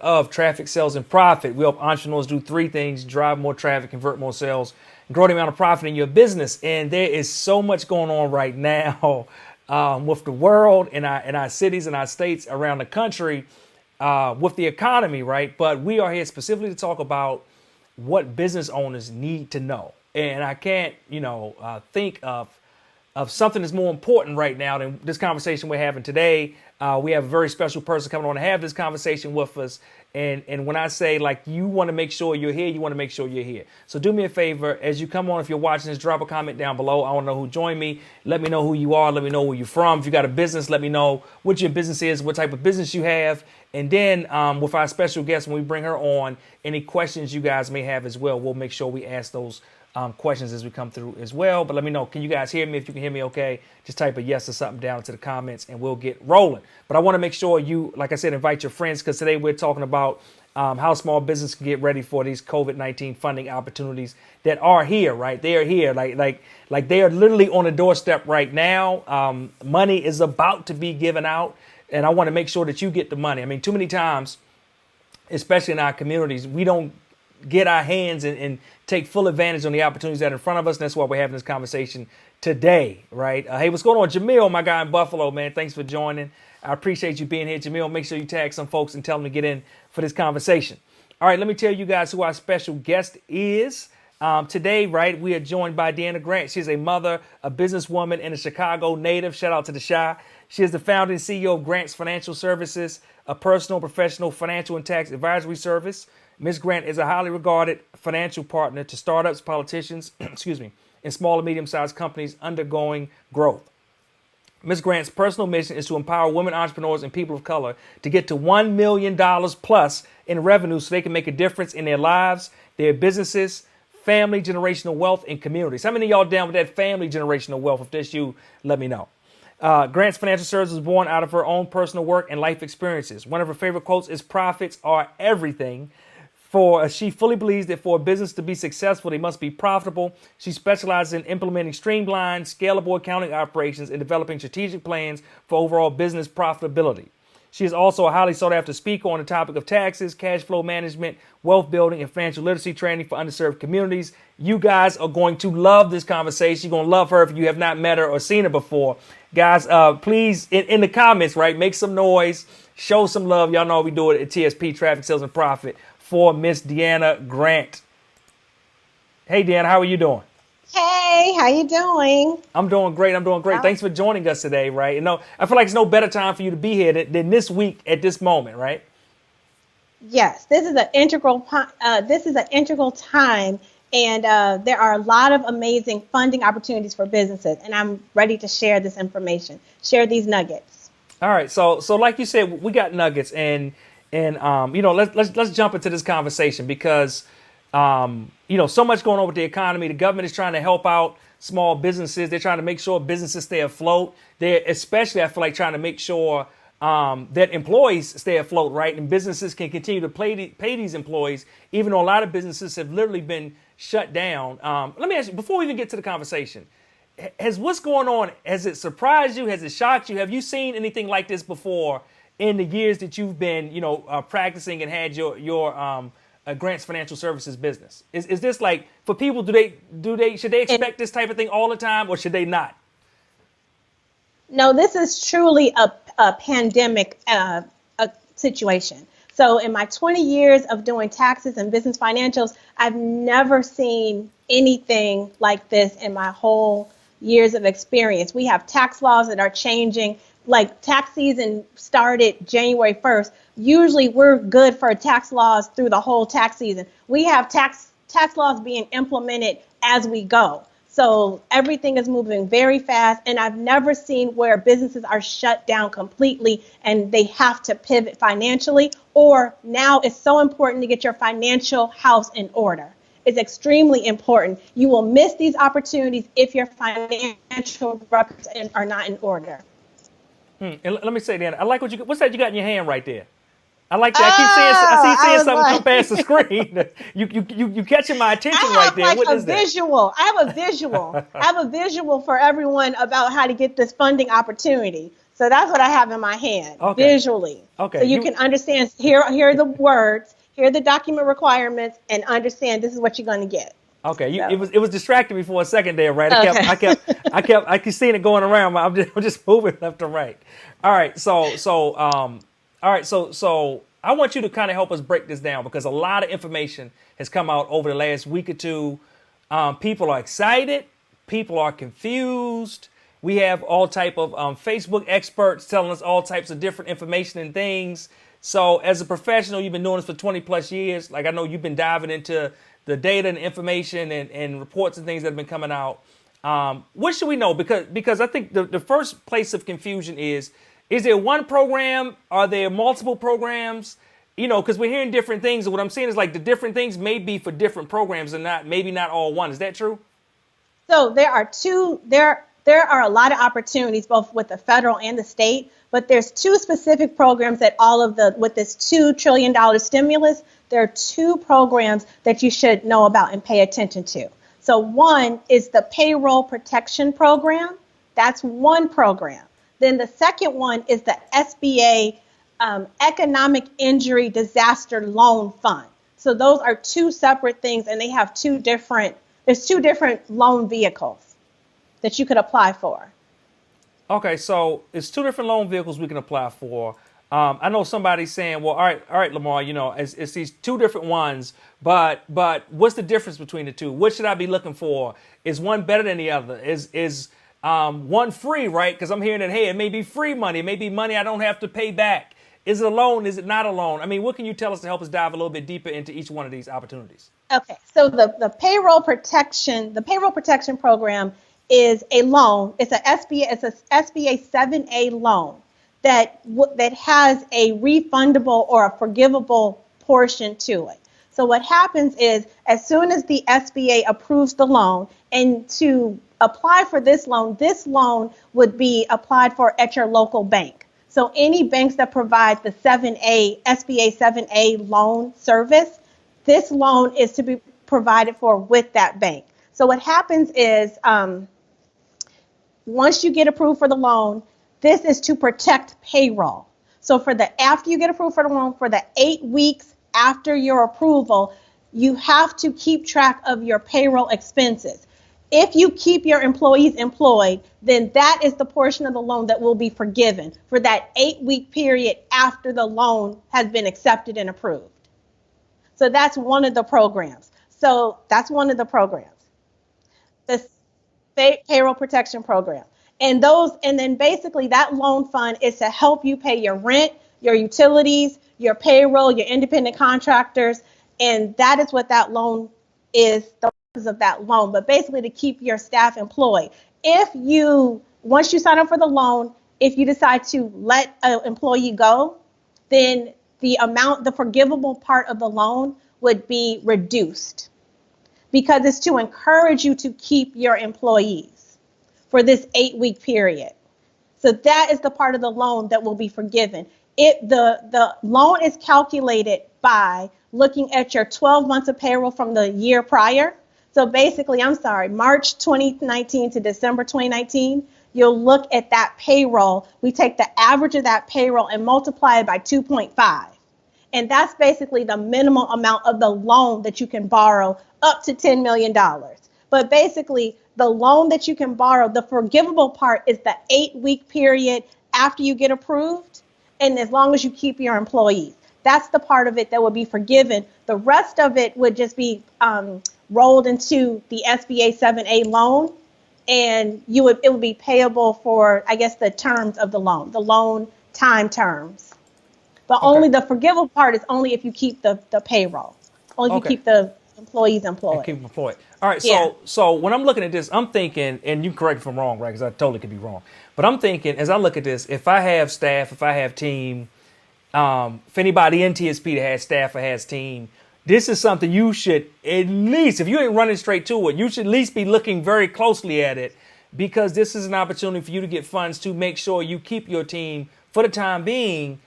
Of traffic, sales, and profit. We help entrepreneurs do three things: drive more traffic, convert more sales, and grow the amount of profit in your business. And there is so much going on right now with the world, in our cities and our states around the country, with the economy, right? But we are here specifically to talk about what business owners need to know. And I can't, think of something that's more important right now than this conversation we're having today. We have a very special person coming on to have this conversation with us. And when I say, like, you want to make sure you're here, you want to make sure you're here. So do me a favor, as you come on, if you're watching this, drop a comment down below. I want to know who joined me. Let me know who you are. Let me know where you're from. If you got a business, let me know what your business is, what type of business you have. And then with our special guest, when we bring her on, any questions you guys may have as well, we'll make sure we ask those questions as we come through as well. But let me know, can you guys hear me? If you can hear me okay, just type a yes or something down into the comments and we'll get rolling. But I want to make sure you, like I said, invite your friends, because today we're talking about how small business can get ready for these COVID-19 funding opportunities that are here, right? They are here, like they are literally on the doorstep right now. Money is about to be given out, and I want to make sure that you get the money. I mean, too many times, especially in our communities, we don't get our hands and take full advantage on the opportunities that are in front of us. And that's why we're having this conversation today, right? Hey, what's going on? Jamil, my guy in Buffalo, man. Thanks for joining. I appreciate you being here. Jamil, make sure you tag some folks and tell them to get in for this conversation. All right, let me tell you guys who our special guest is. Today, right, we are joined by Deanna Grant. She's a mother, a businesswoman, and a Chicago native. Shout out to the Chi. She is the founder and CEO of Grant's Financial Services, a personal, professional, financial, and tax advisory service. Ms. Grant is a highly regarded financial partner to startups, politicians, and small and medium-sized companies undergoing growth. Ms. Grant's personal mission is to empower women entrepreneurs and people of color to get to $1 million plus in revenue so they can make a difference in their lives, their businesses, family, generational wealth, and communities. How many of y'all down with that family generational wealth? If that's you, let me know. Grant's Financial Services was born out of her own personal work and life experiences. One of her favorite quotes is, "Profits are everything." She fully believes that for a business to be successful, they must be profitable. She specializes in implementing streamlined, scalable accounting operations and developing strategic plans for overall business profitability. She is also a highly sought after speaker on the topic of taxes, cash flow management, wealth building, and financial literacy training for underserved communities. You guys are going to love this conversation. You're going to love her if you have not met her or seen her before. Guys, please, in the comments, right, make some noise, show some love. Y'all know we do it at TSP, Traffic, Sales, and Profit, for Miss Deanna Grant. Hey, Deanna, how are you doing? Hey, how you doing? I'm doing great. Thanks for joining us today, right? I feel like it's no better time for you to be here than this week at this moment, right? Yes, this is an integral time, and there are a lot of amazing funding opportunities for businesses, and I'm ready to share this information, share these nuggets. All right, so like you said, we got nuggets, and let's jump into this conversation because so much going on with the economy. The government is trying to help out small businesses. They're trying to make sure businesses stay afloat. They're especially, I feel like, trying to make sure that employees stay afloat, right? And businesses can continue to pay these employees, even though a lot of businesses have literally been shut down. Let me ask you, before we even get to the conversation, has what's going on, has it surprised you? Has it shocked you? Have you seen anything like this before in the years that you've been, practicing and had your Grant's Financial Services business? Is this like, for people, should they expect this type of thing all the time, or should they not? No, this is truly a pandemic a situation. So in my 20 years of doing taxes and business financials, I've never seen anything like this in my whole years of experience. We have tax laws that are changing. Like, tax season started January 1st. Usually we're good for tax laws through the whole tax season. We have tax laws being implemented as we go. So everything is moving very fast. And I've never seen where businesses are shut down completely and they have to pivot financially. Or now it's so important to get your financial house in order. It's extremely important. You will miss these opportunities if your financial records are not in order. And let me say, Dan, I like what's that you got in your hand right there? I like that. I keep seeing something come past the screen. You catching my attention right there. What is that? I have a visual. I have a visual for everyone about how to get this funding opportunity. So that's what I have in my hand Okay. visually. So Okay. you can understand, here are the words, here are the document requirements, and understand this is what you're going to get. Okay, So, it was distracting me for a second there, right? okay. I kept seeing it going around. I'm just moving left and right. All right, all right, so I want you to kind of help us break this down because a lot of information has come out over the last week or two. People are excited, people are confused. We have all type of Facebook experts telling us all types of different information and things. So as a professional, you've been doing this for 20 plus years. Like I know you've been diving into the data and information and reports and things that have been coming out. What should we know? Because I think the first place of confusion is there one program? Are there multiple programs? You know, because we're hearing different things. And what I'm saying is like the different things may be for different programs and maybe not all one. Is that true? So there are a lot of opportunities both with the federal and the state, but there's two specific programs that with this $2 trillion stimulus, there are two programs that you should know about and pay attention to. So one is the payroll protection program. That's one program. Then the second one is the SBA Economic Injury Disaster Loan Fund. So those are two separate things, and they have there's two different loan vehicles that you could apply for. Okay, so it's two different loan vehicles we can apply for. I know somebody's saying, well, all right, Lamar, you know, it's these two different ones, but what's the difference between the two? What should I be looking for? Is one better than the other? Is one free, right? Because I'm hearing that, hey, it may be free money, it may be money I don't have to pay back. Is it a loan? Is it not a loan? I mean, what can you tell us to help us dive a little bit deeper into each one of these opportunities? Okay, so the payroll protection program is a loan. It's a SBA 7A loan that has a refundable or a forgivable portion to it. So what happens is as soon as the SBA approves the loan, and to apply for this loan would be applied for at your local bank. So any banks that provide the SBA 7A loan service, this loan is to be provided for with that bank. So what happens is once you get approved for the loan, this is to protect payroll. So after you get approved for the loan, for the 8 weeks after your approval, you have to keep track of your payroll expenses. If you keep your employees employed, then that is the portion of the loan that will be forgiven for that 8-week period after the loan has been accepted and approved. So that's one of the programs. The payroll protection program. And then basically that loan fund is to help you pay your rent, your utilities, your payroll, your independent contractors, and that is what that loan is, the purpose of that loan, but basically to keep your staff employed. Once you sign up for the loan, if you decide to let an employee go, then the forgivable part of the loan would be reduced because it's to encourage you to keep your employees for this 8-week period. So that is the part of the loan that will be forgiven. The loan is calculated by looking at your 12 months of payroll from the year prior. So basically, March 2019 to December 2019, you'll look at that payroll. We take the average of that payroll and multiply it by 2.5. And that's basically the minimum amount of the loan that you can borrow, up to $10 million. But basically, the loan that you can borrow, the forgivable part is the 8-week period after you get approved, and as long as you keep your employees. That's the part of it that will be forgiven. The rest of it would just be rolled into the SBA 7A loan, and it would be payable for, I guess, the terms of the loan time terms. But Okay. only the forgivable part is only if you keep the payroll, only if you Okay. keep the employees And employed. keep them employed. All right. Yeah. So when I'm looking at this, I'm thinking, and you can correct me if I'm wrong, right? Because I totally could be wrong. But I'm thinking, as I look at this, if I have staff, if I have team, if anybody in TSP that has staff or has team, this is something you should at least, if you ain't running straight to it, you should at least be looking very closely at it because this is an opportunity for you to get funds to make sure you keep your team for the time being.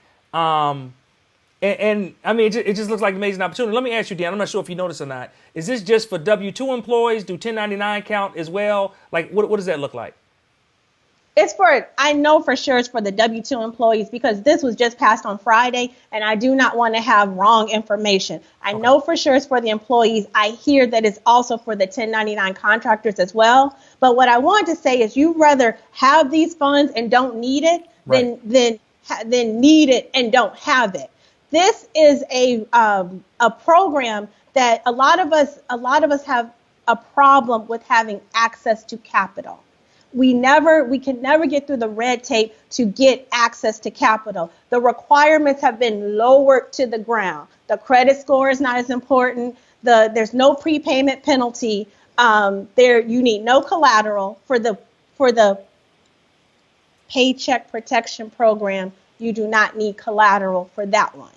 And I mean, it just looks like an amazing opportunity. Let me ask you, Dan, I'm not sure if you noticed or not. Is this just for W-2 employees? Do 1099 count as well? Like, what does that look like? I know for sure it's for the W-2 employees because this was just passed on Friday and I do not want to have wrong information. I know for sure it's for the employees. I hear that it's also for the 1099 contractors as well. But what I want to say is you'd rather have these funds and don't need it than need it and don't have it. This is a program that a lot of us have a problem with having access to capital. We can never get through the red tape to get access to capital. The requirements have been lowered to the ground. The credit score is not as important. There's no prepayment penalty. You need no collateral for the Paycheck Protection Program. You do not need collateral for that one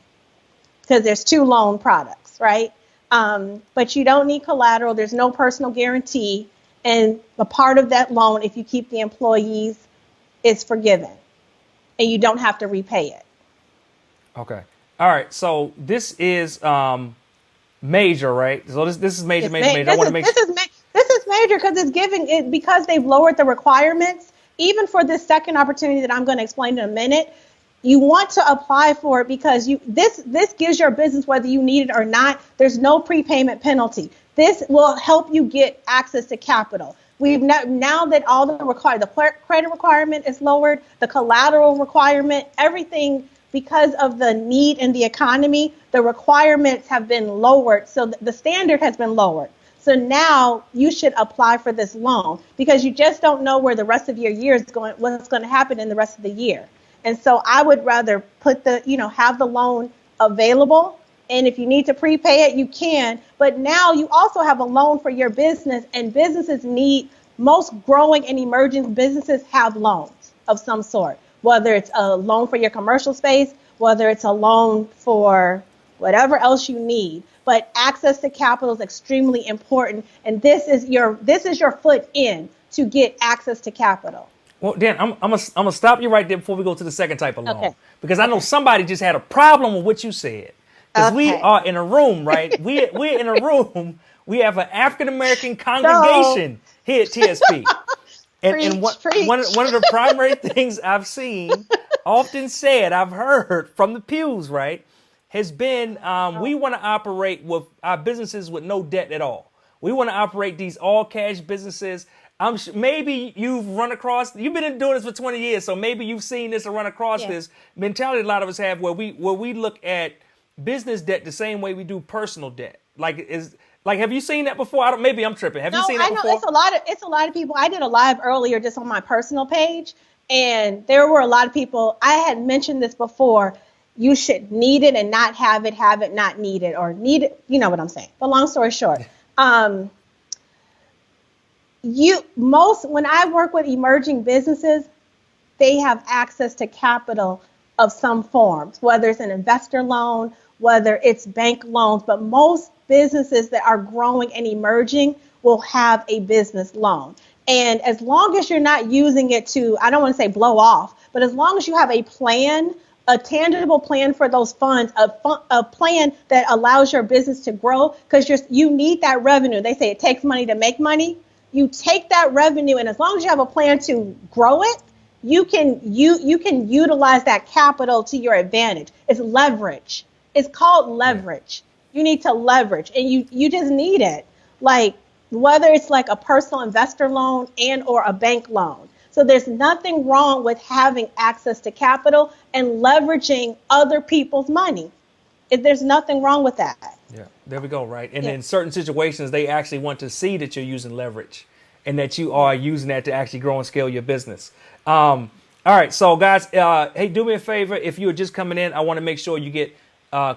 because there's 2 loan products, right? But you don't need collateral. There's no personal guarantee. And a part of that loan, if you keep the employees, is forgiven. And you don't have to repay it. Okay. All right. So this is major, right? So this is major. I want to make sure. This is major because it's giving it because they've lowered the requirements. Even for this second opportunity that I'm going to explain in a minute, you want to apply for it because this gives your business, whether you need it or not, there's no prepayment penalty. This will help you get access to capital. Now that all the credit requirement is lowered, the collateral requirement, everything, because of the need in the economy, the requirements have been lowered. So the standard has been lowered. So now you should apply for this loan because you just don't know where the rest of your year is going, what's going to happen in the rest of the year. And so I would rather have the loan available. And if you need to prepay it, you can. But now you also have a loan for your business, and most growing and emerging businesses have loans of some sort, whether it's a loan for your commercial space, whether it's a loan for whatever else you need. But access to capital is extremely important. And this is your foot in to get access to capital. Well, Dan, I'm gonna stop you right there before we go to the second type of loan, because I know somebody just had a problem with what you said. Because we are in a room, right? We're in a room. We have an African American congregation here at TSP, and one of the primary things I've seen, often said, I've heard from the pews, right, has been we want to operate with our businesses with no debt at all. We want to operate these all cash businesses. Maybe you've you've been doing this for 20 years, so maybe you've seen this or run across this mentality a lot of us have where we look at business debt the same way we do personal debt. Have you seen that before? Maybe I'm tripping. Have you seen that before? No, I know it's a lot of people. I did a live earlier just on my personal page, and there were a lot of people. I had mentioned this before. You should need it and not have it not need it, or need it. You know what I'm saying. But long story short, when I work with emerging businesses, they have access to capital of some forms, whether it's an investor loan, whether it's bank loans, but most businesses that are growing and emerging will have a business loan. And as long as you're not using it to, I don't want to say blow off, but as long as you have a plan, a tangible plan for those funds, a plan that allows your business to grow, because you need that revenue. They say it takes money to make money. You take that revenue, and as long as you have a plan to grow it, you can utilize that capital to your advantage. It's leverage. It's called leverage. You need to leverage, and you just need it. Like whether it's like a personal investor loan and or a bank loan. So there's nothing wrong with having access to capital and leveraging other people's money. There's nothing wrong with that. Yeah, there we go, right? And in certain situations, they actually want to see that you're using leverage and that you are using that to actually grow and scale your business. All right, so guys, hey, do me a favor. If you're just coming in, I want to make sure you get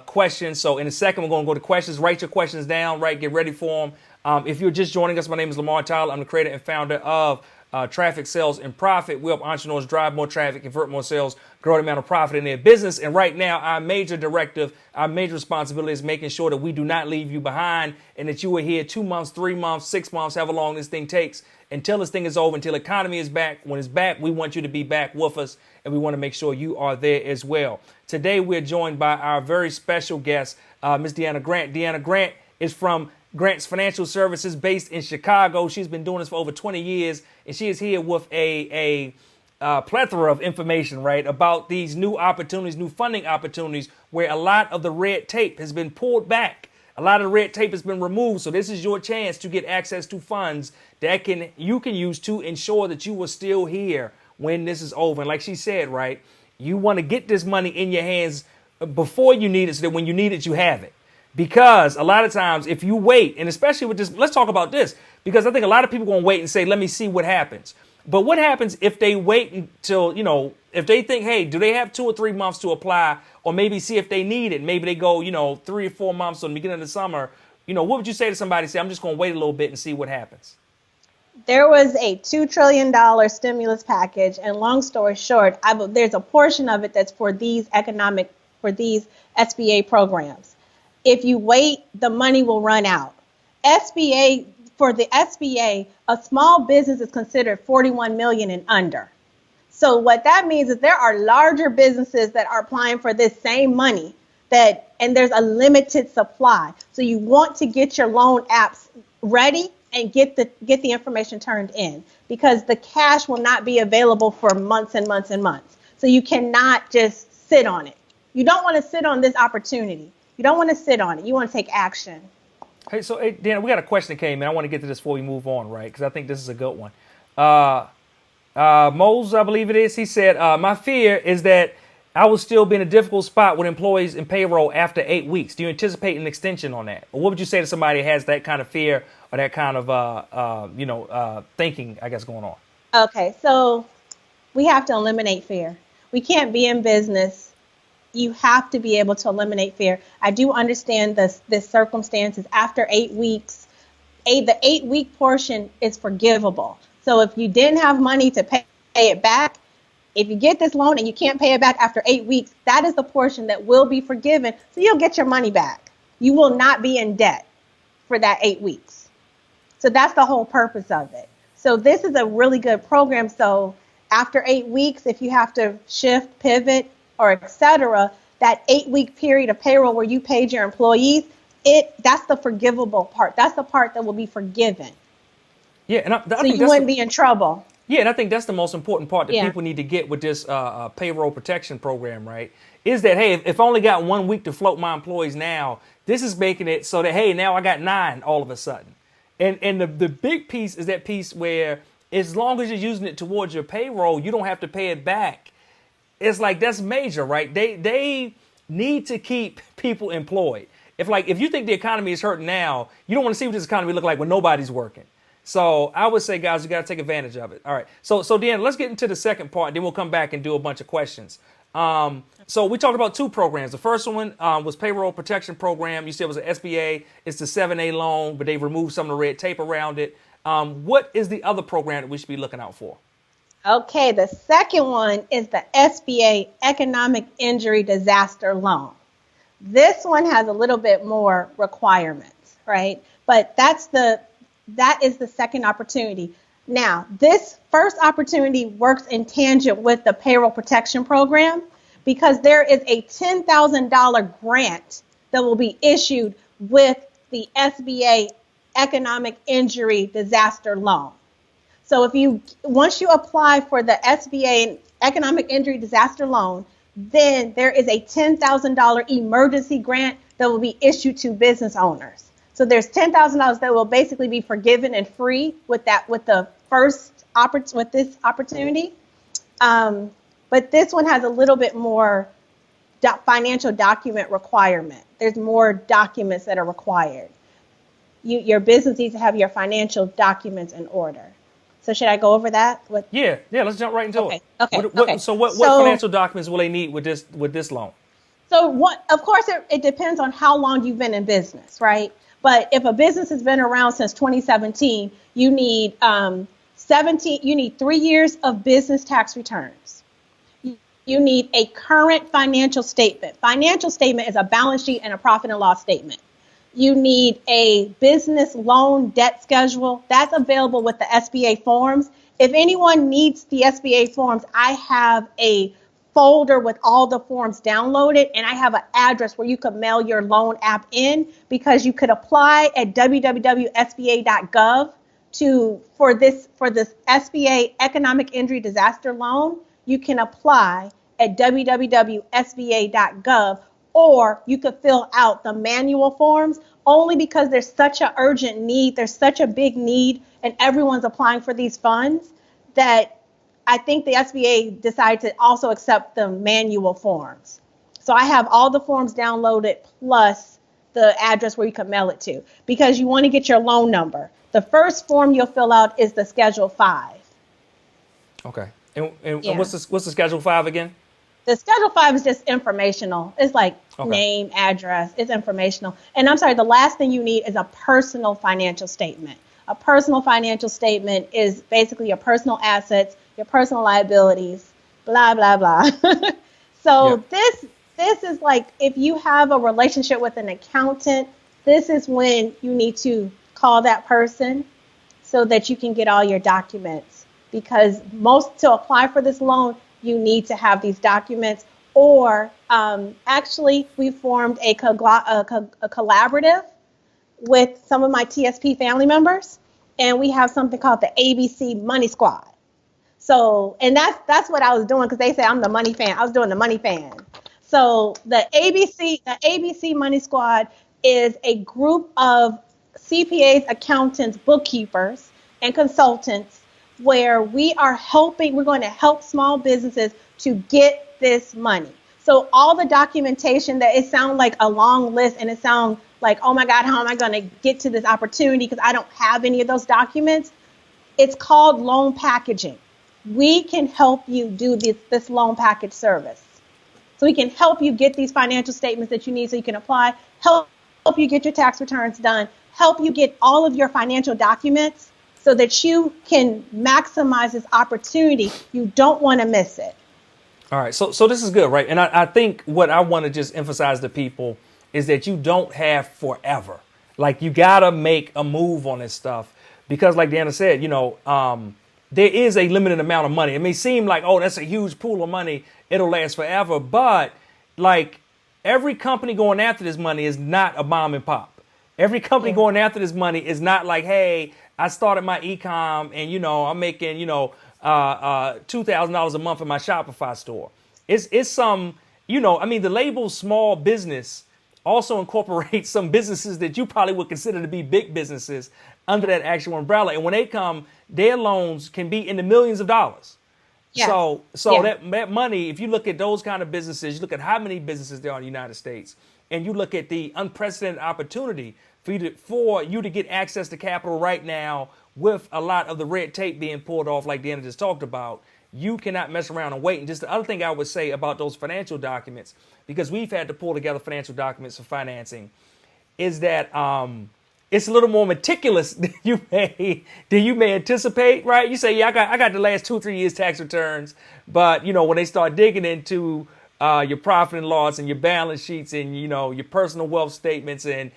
questions. So in a second, we're going to go to questions. Write your questions down, right? Get ready for them. If you're just joining us, my name is Lamar Tyler. I'm the creator and founder of Traffic, Sales, and Profit. We help entrepreneurs drive more traffic, convert more sales, grow the amount of profit in their business. And right now, our major directive, our major responsibility is making sure that we do not leave you behind and that you are here 2 months, 3 months, 6 months, however long this thing takes, until this thing is over, until the economy is back. When it's back, we want you to be back with us, and we want to make sure you are there as well. Today, we're joined by our very special guest, Ms. Deanna Grant. Deanna Grant is from Grant's Financial Services based in Chicago. She's been doing this for over 20 years, and she is here with a plethora of information, right, about these new opportunities, new funding opportunities, where a lot of the red tape has been pulled back. A lot of the red tape has been removed. So this is your chance to get access to funds that you can use to ensure that you are still here when this is over. And like she said, right, you want to get this money in your hands before you need it, so that when you need it, you have it. Because a lot of times, if you wait, and especially with this, let's talk about this, because I think a lot of people are going to wait and say, let me see what happens. But what happens if they wait until, if they think, hey, do they have 2 or 3 months to apply, or maybe see if they need it? Maybe they go, 3 or 4 months on the beginning of the summer. What would you say to somebody? Say, I'm just going to wait a little bit and see what happens. There was a $2 trillion stimulus package, and long story short, there's a portion of it that's for these SBA programs. If you wait, the money will run out. For the SBA, a small business is considered 41 million and under. So what that means is there are larger businesses that are applying for this same money, and there's a limited supply. So you want to get your loan apps ready and get the information turned in, because the cash will not be available for months and months and months. So you cannot just sit on it. You don't want to sit on this opportunity. You don't want to sit on it. You want to take action. Hey, Deanna, we got a question that came in. I want to get to this before we move on, right? Because I think this is a good one. Mose, I believe it is. He said, my fear is that I will still be in a difficult spot with employees in payroll after 8 weeks. Do you anticipate an extension on that? Or what would you say to somebody who has that kind of fear or that kind of, thinking, I guess, going on? Okay, so we have to eliminate fear. We can't be in business. You have to be able to eliminate fear. I do understand this circumstances. After 8 weeks, the 8-week portion is forgivable. So if you didn't have money to pay it back, if you get this loan and you can't pay it back after 8 weeks, that is the portion that will be forgiven. So you'll get your money back. You will not be in debt for that 8 weeks. So that's the whole purpose of it. So this is a really good program. So after 8 weeks, if you have to shift, pivot, or et cetera, that 8-week period of payroll where you paid your employees, that's the forgivable part. That's the part that will be forgiven. Yeah, and I so think you wouldn't be in trouble. Yeah, and I think that's the most important part that people need to get with this payroll protection program, right? Is that, hey, if I only got 1 week to float my employees now, this is making it so that, hey, now I got 9 all of a sudden. And the big piece is that piece where as long as you're using it towards your payroll, you don't have to pay it back. It's like, that's major, right? They need to keep people employed. If you think the economy is hurting now, you don't want to see what this economy look like when nobody's working. So I would say, guys, you got to take advantage of it. All right. So Deanna, let's get into the second part. Then we'll come back and do a bunch of questions. So we talked about 2 programs. The first one was payroll protection program. You said it was an SBA. It's the 7A loan, but they removed some of the red tape around it. What is the other program that we should be looking out for? Okay, the second one is the SBA Economic Injury Disaster Loan. This one has a little bit more requirements, right? But that is the second opportunity. Now, this first opportunity works in tangent with the payroll protection program, because there is a $10,000 grant that will be issued with the SBA Economic Injury Disaster Loan. So once you apply for the SBA Economic Injury Disaster Loan, then there is a $10,000 emergency grant that will be issued to business owners. So there's $10,000 that will basically be forgiven and free with this opportunity. But this one has a little bit more financial document requirement. There's more documents that are required. Your business needs to have your financial documents in order. So should I go over that? Yeah, let's jump right into it. Okay. So what financial documents will they need with this loan? So of course, it depends on how long you've been in business, right? But if a business has been around since 2017, you need 3 years of business tax returns. You need a current financial statement. Financial statement is a balance sheet and a profit and loss statement. You need a business loan debt schedule. That's available with the SBA forms. If anyone needs the SBA forms, I have a folder with all the forms downloaded, and I have an address where you could mail your loan app in, because you could apply at www.sba.gov for this SBA economic injury disaster loan, you can apply at www.sba.gov, or you could fill out the manual forms, only because there's such an urgent need, there's such a big need, and everyone's applying for these funds that I think the SBA decided to also accept the manual forms. So I have all the forms downloaded plus the address where you can mail it to, because you want to get your loan number. The first form you'll fill out is the Schedule 5. Okay. And Yeah. what's the Schedule 5 again? The Schedule 5 is just informational. It's like name, address. It's informational. And I'm sorry, the last thing you need is a personal financial statement. A personal financial statement is basically your personal assets, your personal liabilities, blah, blah, blah. So this is like, if you have a relationship with an accountant, this is when you need to call that person so that you can get all your documents. Because to apply for this loan, you need to have these documents. Or actually, we formed a collaborative with some of my TSP family members, and we have something called the ABC Money Squad. So, and that's what I was doing, because they say I'm the money fan. I was doing the money fan. So the ABC Money Squad is a group of CPAs, accountants, bookkeepers, and consultants, where we're going to help small businesses to get this money. So all the documentation, that it sounds like a long list, and it sounds like, oh my God, how am I going to get to this opportunity because I don't have any of those documents? It's called loan packaging. We can help you do this loan package service. So we can help you get these financial statements that you need so you can apply, help you get your tax returns done, help you get all of your financial documents so that you can maximize this opportunity. You don't want to miss it. All right. So this is good, right? And I think what I want to just emphasize to people is that you don't have forever. Like, you got to make a move on this stuff, because like Deanna said, there is a limited amount of money. It may seem like, oh, that's a huge pool of money, it'll last forever. But like, every company going after this money is not a mom and pop. Every company going after this money is not like, hey, I started my e-com and, I'm making, $2,000 a month in my Shopify store. It's some, the label small business also incorporates some businesses that you probably would consider to be big businesses under that actual umbrella. And when they come, their loans can be in the millions of dollars. Yes. So that money, if you look at those kind of businesses, you look at how many businesses there are in the United States, and you look at the unprecedented opportunity for you to get access to capital right now, with a lot of the red tape being pulled off, like Deanna just talked about, you cannot mess around and wait. And just the other thing I would say about those financial documents, because we've had to pull together financial documents for financing, is that it's a little more meticulous than you may anticipate, right? You say, yeah, I got the last 2-3 years tax returns, but when they start digging into your profit and loss and your balance sheets and your personal wealth statements and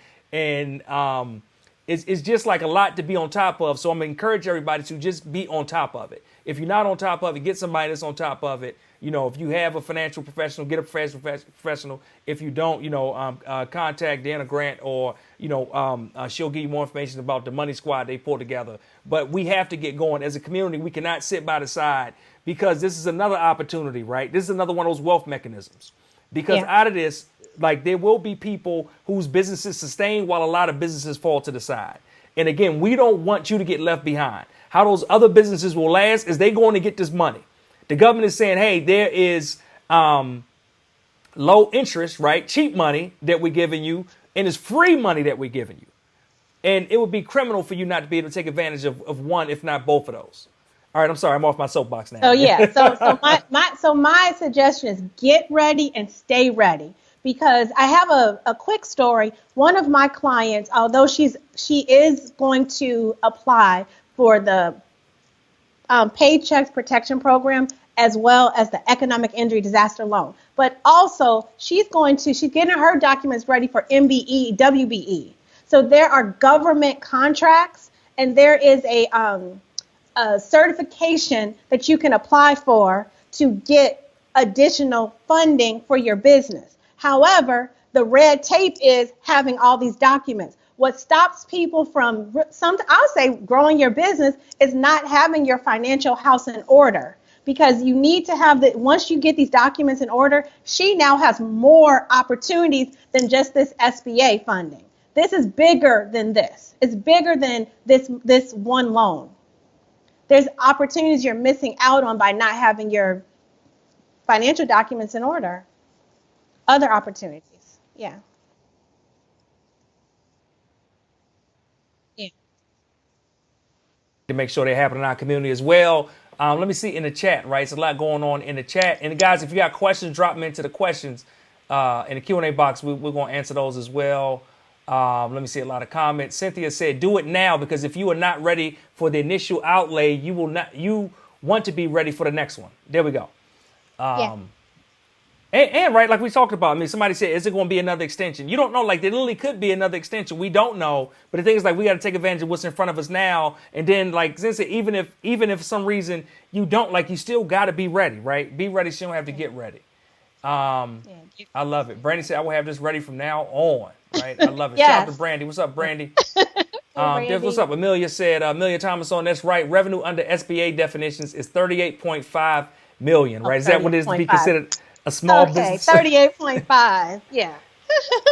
it's just like a lot to be on top of. So I'm going to encourage everybody to just be on top of it. If you're not on top of it, get somebody that's on top of it. If you have a financial professional, get a professional. If you don't, contact Deanna Grant, or, she'll give you more information about the money squad they pull together. But we have to get going as a community. We cannot sit by the side, because this is another opportunity, right? This is another one of those wealth mechanisms, because out of this, like, there will be people whose businesses sustain while a lot of businesses fall to the side. And again, we don't want you to get left behind. How those other businesses will last is they're going to get this money. The government is saying, hey, there is low interest, right? Cheap money that we're giving you, and it's free money that we're giving you. And it would be criminal for you not to be able to take advantage of one, if not both of those. All right, I'm sorry, I'm off my soapbox now. Oh yeah. So my suggestion is get ready and stay ready. Because I have a quick story. One of my clients, although she is going to apply for the Paycheck Protection Program, as well as the Economic Injury Disaster Loan, but also she's getting her documents ready for MBE, WBE. So there are government contracts, and there is a certification that you can apply for to get additional funding for your business. However, the red tape is having all these documents. What stops people from I'll say growing your business is not having your financial house in order. Because you need to have once you get these documents in order, she now has more opportunities than just this SBA funding. This is bigger than this. It's bigger than this one loan. There's opportunities you're missing out on by not having your financial documents in order. Other opportunities. Yeah. Yeah. To make sure they happen in our community as well. Let me see in the chat, right? It's a lot going on in the chat. And guys, if you got questions, drop them into the questions in the Q&A box. We're going to answer those as well. Let me see a lot of comments. Cynthia said, do it now, because if you are not ready for the initial outlay, you want to be ready for the next one. There we go. Yeah. And right, like we talked about, I mean, somebody said, is it going to be another extension? You don't know. Like, there literally could be another extension. We don't know. But the thing is, like, we got to take advantage of what's in front of us now. And then, like, since even if for some reason you don't, like, you still got to be ready, right? Be ready so you don't have to get ready. I love it. Brandy said, I will have this ready from now on, right? I love it. Yes. Shout out to Brandy. What's up, Brandy? What's up? Amelia said, Amelia Thomas on, that's right. Revenue under SBA definitions is 38.5 million, right? Is that what it is to be considered a small business? 38.5. Yeah.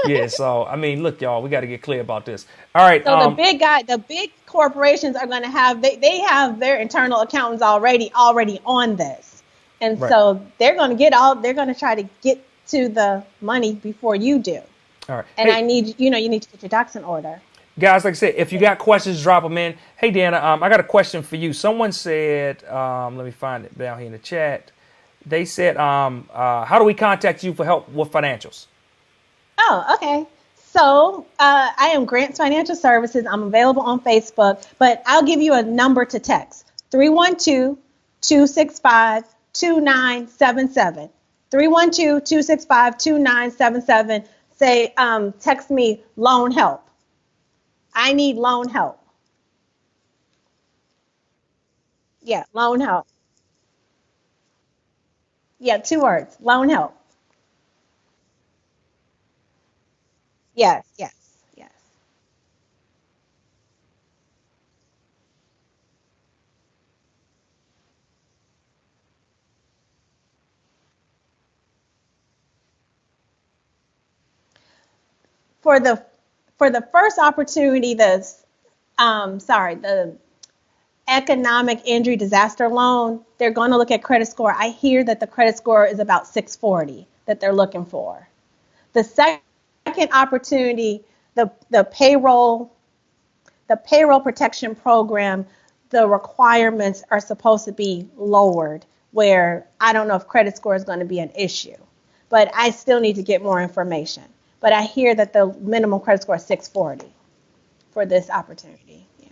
Yeah. So, I mean, look, y'all, we got to get clear about this. All right. So the big corporations are going to have, they have their internal accountants already on this. And Right. so they're going to try to get to the money before you do. All right. And Hey, you need to get your ducks in order. guys, like I said, if you got questions, drop them in. Hey, Deanna, I got a question for you. Someone said, let me find it down here in the chat. They said, how do we contact you for help with financials? Oh, okay. So I am Grants Financial Services. I'm available on Facebook, but I'll give you a number to text: 312-265-2977. 312-265-2977. Say, text me loan help. I need loan help. Yeah, loan help. Yeah, 2 words, loan help. Yes, yes, yes. For the first opportunity, the economic injury disaster loan, they're going to look at credit score. I hear that the credit score is about 640 that they're looking for. The second opportunity, the payroll protection program, the requirements are supposed to be lowered, where I don't know if credit score is going to be an issue, but I still need to get more information. But I hear that the minimum credit score is 640 for this opportunity. Yeah.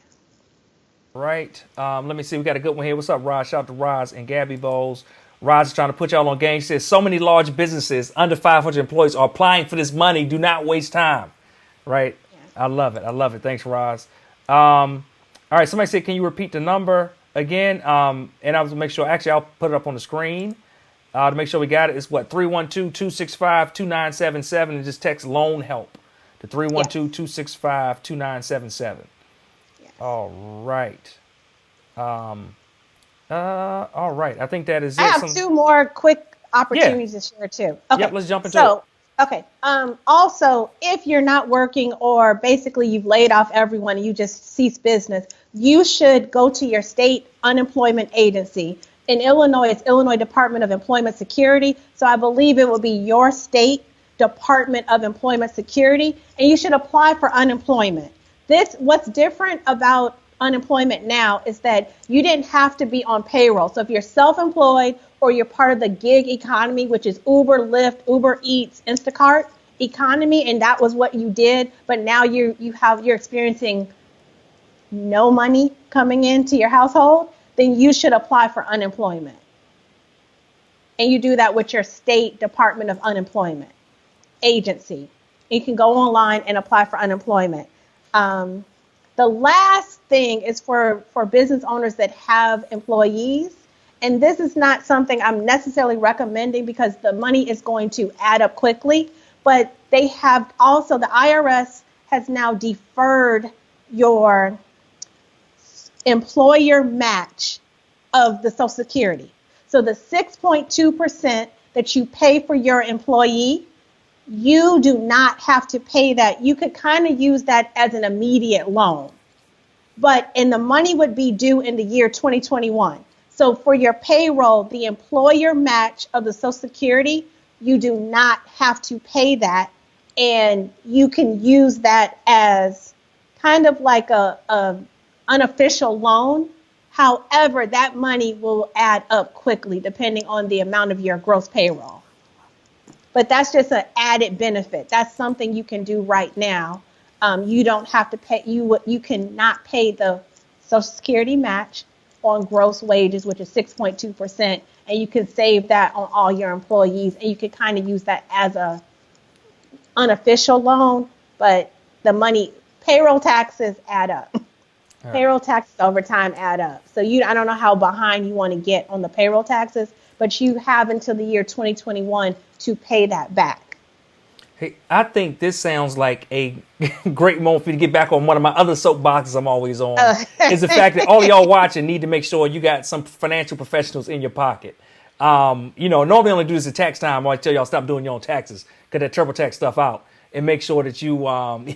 Right. Let me see. We got a good one here. What's up, Roz? Shout out to Roz and Gabby Bowles. Roz is trying to put y'all on game. She says, so many large businesses under 500 employees are applying for this money. Do not waste time. Right. Yeah. I love it. I love it. Thanks, Roz. All right. Somebody said, can you repeat the number again? And I'll make sure. Actually, I'll put it up on the screen to make sure we got it. It's what? 312-265-2977. And just text loan help to 312-265-2977. Yes. All right. All right. I think that is it. I have 2 more quick opportunities to share too. Okay. Yep, let's jump into it. Okay. Also, if you're not working, or basically you've laid off everyone and you just cease business, you should go to your state unemployment agency. In Illinois, it's Illinois Department of Employment Security. So I believe it will be your state Department of Employment Security, and you should apply for unemployment. What's different about unemployment now is that you didn't have to be on payroll. So if you're self-employed or you're part of the gig economy, which is Uber, Lyft, Uber Eats, Instacart economy, and that was what you did, but now you're experiencing no money coming into your household, then you should apply for unemployment. And you do that with your state Department of Unemployment agency. You can go online and apply for unemployment. The last thing is for business owners that have employees. And this is not something I'm necessarily recommending because the money is going to add up quickly. But they have also, the IRS has now deferred your employer match of the Social Security. So the 6.2% that you pay for your employee, you do not have to pay that. You could kind of use that as an immediate loan. And the money would be due in the year 2021. So for your payroll, the employer match of the Social Security, you do not have to pay that. And you can use that as kind of like a unofficial loan. However, that money will add up quickly depending on the amount of your gross payroll. But that's just an added benefit. That's something you can do right now. You don't have to pay. You cannot pay the Social Security match on gross wages, which is 6.2%, and you can save that on all your employees, and you can kind of use that as a unofficial loan. But the money, payroll taxes add up. Right. Payroll taxes over time add up. So I don't know how behind you want to get on the payroll taxes, but you have until the year 2021 to pay that back. Hey, I think this sounds like a great moment for you to get back on one of my other soapboxes I'm always on. Is the fact that all of y'all watching need to make sure you got some financial professionals in your pocket. Normally I only do this at tax time. I tell y'all stop doing your own taxes, cut that TurboTax stuff out, and make sure that you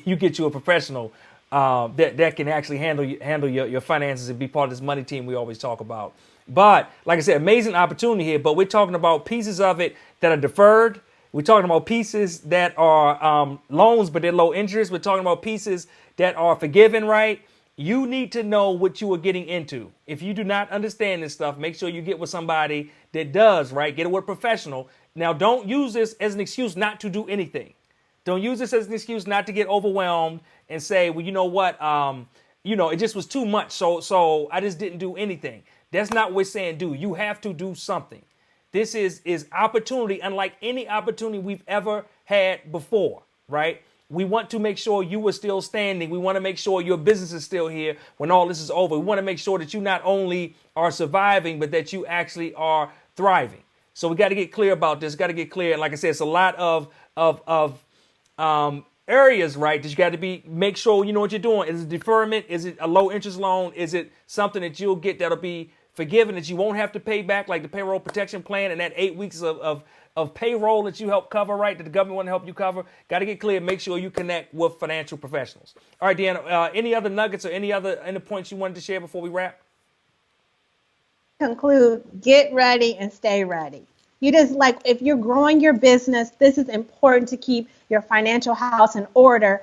you get you a professional that can actually handle your finances and be part of this money team we always talk about. But like I said, amazing opportunity here. But we're talking about pieces of it that are deferred. We're talking about pieces that are loans, but they're low interest. We're talking about pieces that are forgiven, right? You need to know what you are getting into. If you do not understand this stuff, make sure you get with somebody that does, right? Get with a professional. Now, don't use this as an excuse not to do anything. Don't use this as an excuse not to get overwhelmed and say, well, you know what? It just was too much. So I just didn't do anything. That's not what we're saying do. You have to do something. This is opportunity unlike any opportunity we've ever had before, right? We want to make sure you are still standing. We want to make sure your business is still here when all this is over. We want to make sure that you not only are surviving, but that you actually are thriving. So we got to get clear about this. Got to get clear. And like I said, it's a lot of areas, right, that you got to make sure you know what you're doing. Is it deferment? Is it a low interest loan? Is it something that you'll get that'll be forgiven that you won't have to pay back, like the payroll protection plan and that 8 weeks of payroll that you help cover, right, that the government want to help you cover? Got to get clear. Make sure you connect with financial professionals. All right, Deanna, any other nuggets or any points you wanted to share before we wrap? Conclude, get ready and stay ready. You just if you're growing your business, this is important to keep your financial house in order.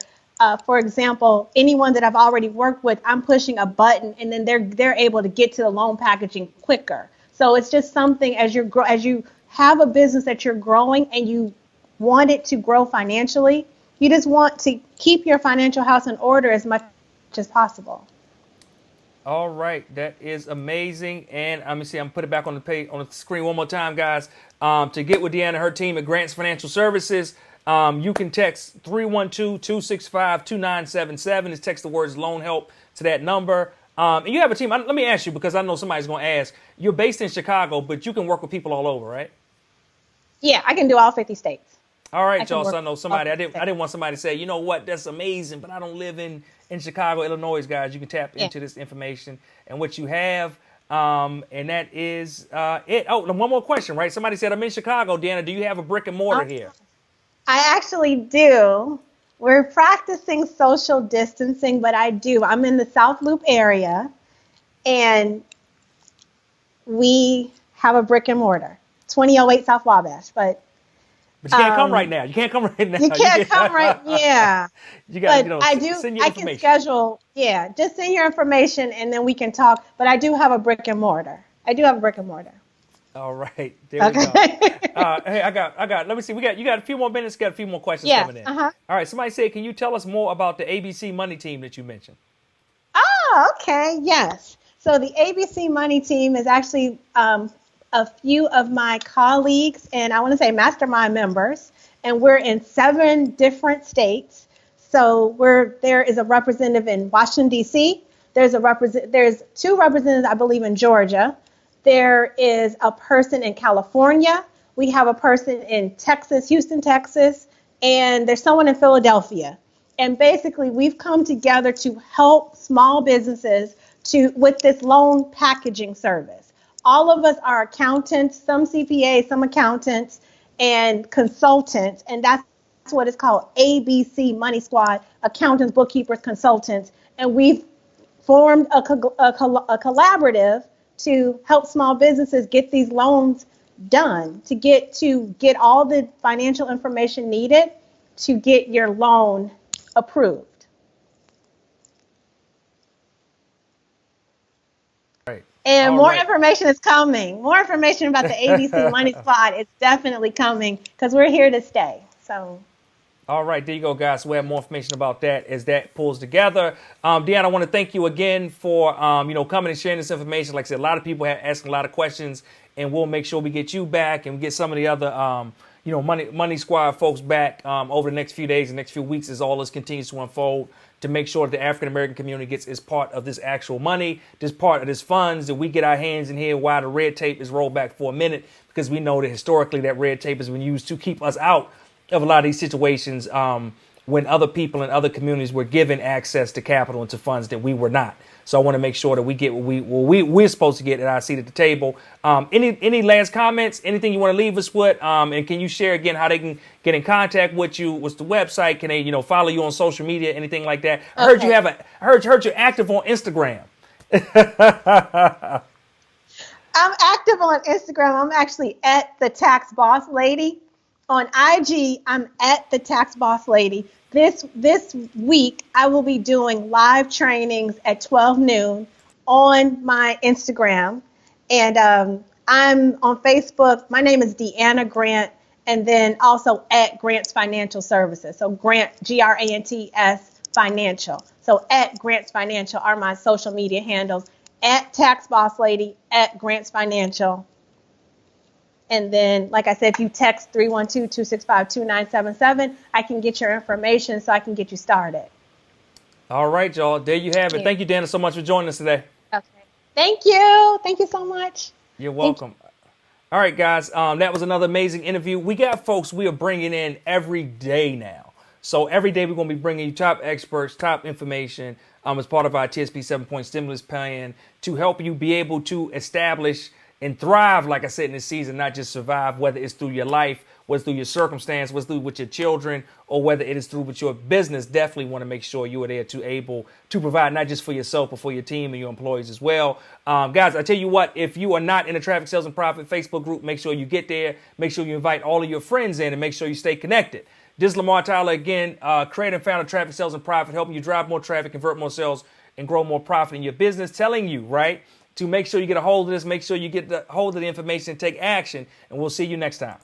For example, anyone that I've already worked with, I'm pushing a button and then they're able to get to the loan packaging quicker. So it's just something as you have a business that you're growing and you want it to grow financially, you just want to keep your financial house in order as much as possible. All right, that is amazing. And I'm gonna put it back on the screen one more time, guys. To get with Deanna and her team at Grants Financial Services, you can text 312-265-2977. Just text the words loan help to that number. And you have a team. Let me ask you, because I know somebody's going to ask. You're based in Chicago, but you can work with people all over, right? Yeah, I can do all 50 states. All right, y'all. So I know somebody. I didn't want somebody to say, you know what, that's amazing, but I don't live in Chicago, Illinois, guys. You can tap into this information and what you have. And that is it. Oh, and one more question, right? Somebody said, I'm in Chicago, Deanna. Do you have a brick and mortar here? I actually do. We're practicing social distancing, but I do. I'm in the South Loop area, and we have a brick and mortar, 2008 South Wabash. But you can't come right now. You can't come right now. You can't come right. Yeah. You got to, send your information. I can schedule. Yeah, just send your information, and then we can talk. But I do have a brick and mortar. All right, there we go. Hey, I got. Let me see. You got a few more minutes. Got a few more questions coming in. All right. Somebody said, can you tell us more about the ABC Money Team that you mentioned? Oh, okay. Yes. So the ABC Money Team is actually a few of my colleagues, and I want to say mastermind members, and we're in 7 different states. So there is a representative in Washington D.C. There's 2 representatives, I believe, in Georgia. There is a person in California. We have a person in Texas, Houston, Texas, and there's someone in Philadelphia. And basically, we've come together to help small businesses with this loan packaging service. All of us are accountants, some CPAs, some accountants, and consultants, and that's what it's called, ABC Money Squad, accountants, bookkeepers, consultants, and we've formed a collaborative to help small businesses get these loans done, to get all the financial information needed to get your loan approved. Right. And All more right. information is coming. More information about the ABC Money Squad is definitely coming because we're here to stay. So. All right, there you go, guys. We have more information about that as that pulls together. Deanna, I want to thank you again for coming and sharing this information. Like I said, a lot of people have asking a lot of questions, and we'll make sure we get you back and get some of the other Money Squad folks back over the next few days and next few weeks as all this continues to unfold, to make sure that the African American community gets its part of this actual money, this part of this funds, that we get our hands in here while the red tape is rolled back for a minute, because we know that historically that red tape has been used to keep us out of a lot of these situations when other people in other communities were given access to capital and to funds that we were not. So I want to make sure that we get what we're supposed to get at our seat at the table. Any last comments? Anything you want to leave us with? And can you share again how they can get in contact with you? What's the website? Can they follow you on social media? Anything like that? I heard you have heard you're active on Instagram. I'm active on Instagram. I'm actually at the Tax Boss Lady. On IG, I'm at the Tax Boss Lady. This week, I will be doing live trainings at 12 noon on my Instagram. And I'm on Facebook. My name is Deanna Grant, and then also at Grants Financial Services. So Grant, Grants Financial. So at Grants Financial are my social media handles. At Tax Boss Lady, at Grants Financial. And then, like I said, if you text 312-265-2977, I can get your information so I can get you started. All right, y'all. There you have it. Thank you, Deanna, so much for joining us today. Okay. Thank you. Thank you so much. You're welcome. All right, guys. That was another amazing interview. We got folks we are bringing in every day now. So every day we're going to be bringing you top experts, top information as part of our TSP 7-point stimulus plan to help you be able to establish and thrive, like I said, in this season, not just survive, whether it's through your life, whether it's through your circumstance, whether it's through with your children, or whether it is through with your business. Definitely want to make sure you are there to able to provide not just for yourself, but for your team and your employees as well. Guys, I tell you what, if you are not in the Traffic Sales and Profit Facebook group, make sure you get there. Make sure you invite all of your friends in and make sure you stay connected. This is Lamar Tyler again, creator and founder of Traffic Sales and Profit, helping you drive more traffic, convert more sales, and grow more profit in your business. Telling you, right, to make sure you get a hold of this, make sure you get the hold of the information and take action. And we'll see you next time.